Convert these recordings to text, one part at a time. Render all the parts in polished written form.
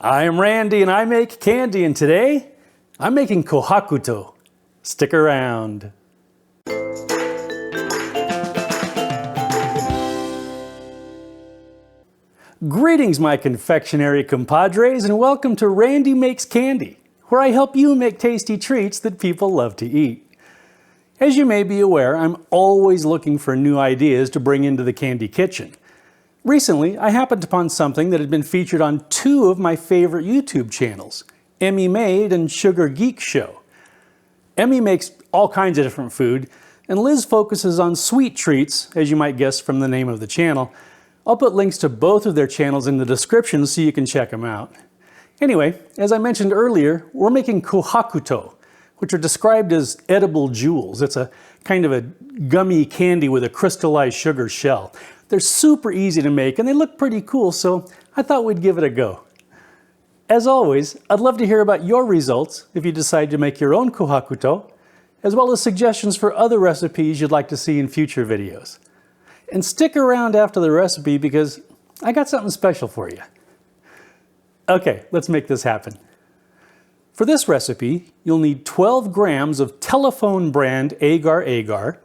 I'm Randy and I make candy, and today I'm making Kohakutou. Stick around. Greetings, my confectionery compadres, and welcome to Randy Makes Candy, where I help you make tasty treats that people love to eat. As you may be aware, I'm always looking for new ideas to bring into the candy kitchen. Recently, I happened upon something that had been featured on two of my favorite YouTube channels, Emmy Made and Sugar Geek Show. Emmy makes all kinds of different food, and Liz focuses on sweet treats, as you might guess from the name of the channel. I'll put links to both of their channels in the description so you can check them out. Anyway, as I mentioned earlier, we're making Kohakutou, which are described as edible jewels. It's a kind of a gummy candy with a crystallized sugar shell. They're super easy to make and they look pretty cool, so I thought we'd give it a go. As always, I'd love to hear about your results if you decide to make your own Kohakutou, as well as suggestions for other recipes you'd like to see in future videos. And stick around after the recipe because I got something special for you. Okay, let's make this happen. For this recipe, you'll need 12 grams of Telephone brand agar,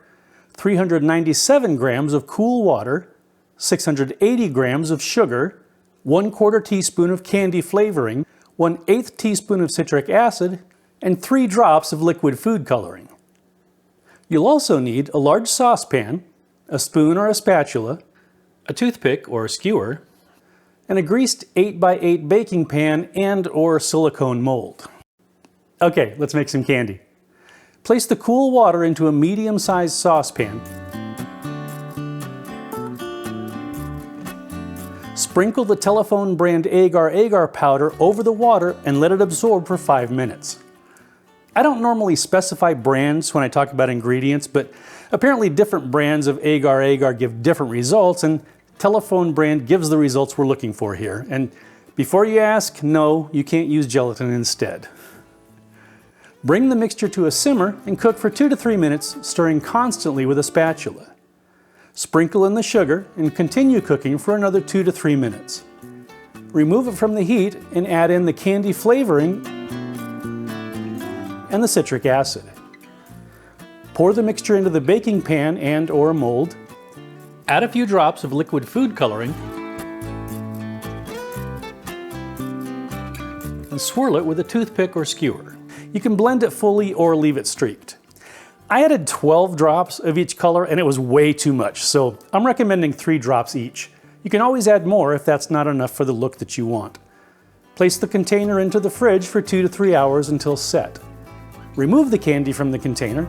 397 grams of cool water, 680 grams of sugar, 1/4 teaspoon of candy flavoring, 1/8 teaspoon of citric acid, and 3 drops of liquid food coloring. You'll also need a large saucepan, a spoon or a spatula, a toothpick or a skewer, and a greased 8x8 baking pan and/or silicone mold. Okay, let's make some candy. Place the cool water into a medium-sized saucepan. Sprinkle the Telephone brand agar powder over the water and let it absorb for 5 minutes. I don't normally specify brands when I talk about ingredients, but apparently different brands of agar give different results, and Telephone brand gives the results we're looking for here. And before you ask, no, you can't use gelatin instead. Bring the mixture to a simmer and cook for 2 to 3 minutes, stirring constantly with a spatula. Sprinkle in the sugar and continue cooking for another 2 to 3 minutes. Remove it from the heat and add in the candy flavoring and the citric acid. Pour the mixture into the baking pan and/or mold. Add a few drops of liquid food coloring and swirl it with a toothpick or skewer. You can blend it fully or leave it streaked. I added 12 drops of each color and it was way too much, so I'm recommending 3 drops each. You can always add more if that's not enough for the look that you want. Place the container into the fridge for 2 to 3 hours until set. Remove the candy from the container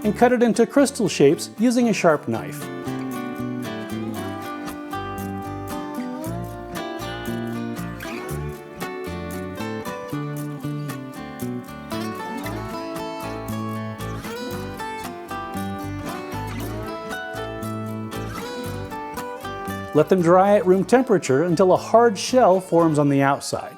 and cut it into crystal shapes using a sharp knife. Let them dry at room temperature until a hard shell forms on the outside.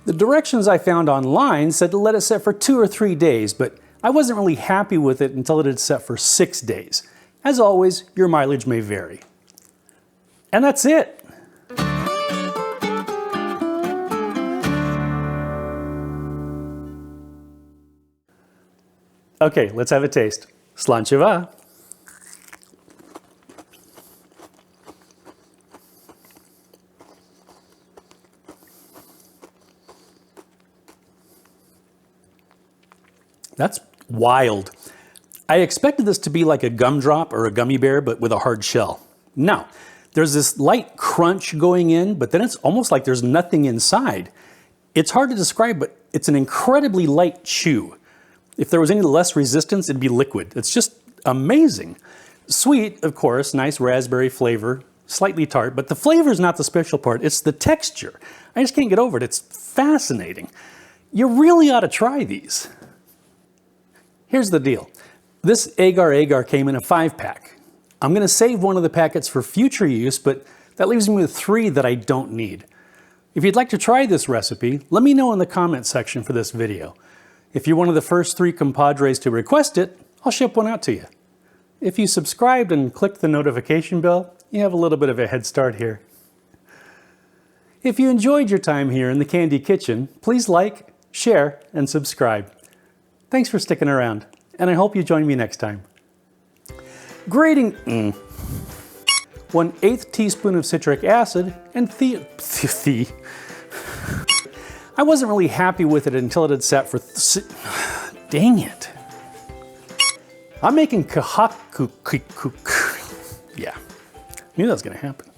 The directions I found online said to let it set for 2 or 3 days, but I wasn't really happy with it until it had set for 6 days. As always, your mileage may vary. And that's it. Okay, let's have a taste. Slancheva. That's wild. I expected this to be like a gumdrop or a gummy bear, but with a hard shell. No, there's this light crunch going in, but then it's almost like there's nothing inside. It's hard to describe, but it's an incredibly light chew. If there was any less resistance, it'd be liquid. It's just amazing. Sweet, of course, nice raspberry flavor, slightly tart, but the flavor is not the special part, it's the texture. I just can't get over it. It's fascinating. You really ought to try these. Here's the deal. This agar came in a 5-pack. I'm going to save one of the packets for future use, but that leaves me with 3 that I don't need. If you'd like to try this recipe, let me know in the comment section for this video. If you're one of the first 3 compadres to request it, I'll ship one out to you. If you subscribed and clicked the notification bell, you have a little bit of a head start here. If you enjoyed your time here in the Candy Kitchen, please like, share, and subscribe. Thanks for sticking around, and I hope you join me next time. Grating 1/8 teaspoon of citric acid and I wasn't really happy with it until it had sat for dang it. I'm making Kohakutou. Yeah, knew that was gonna happen.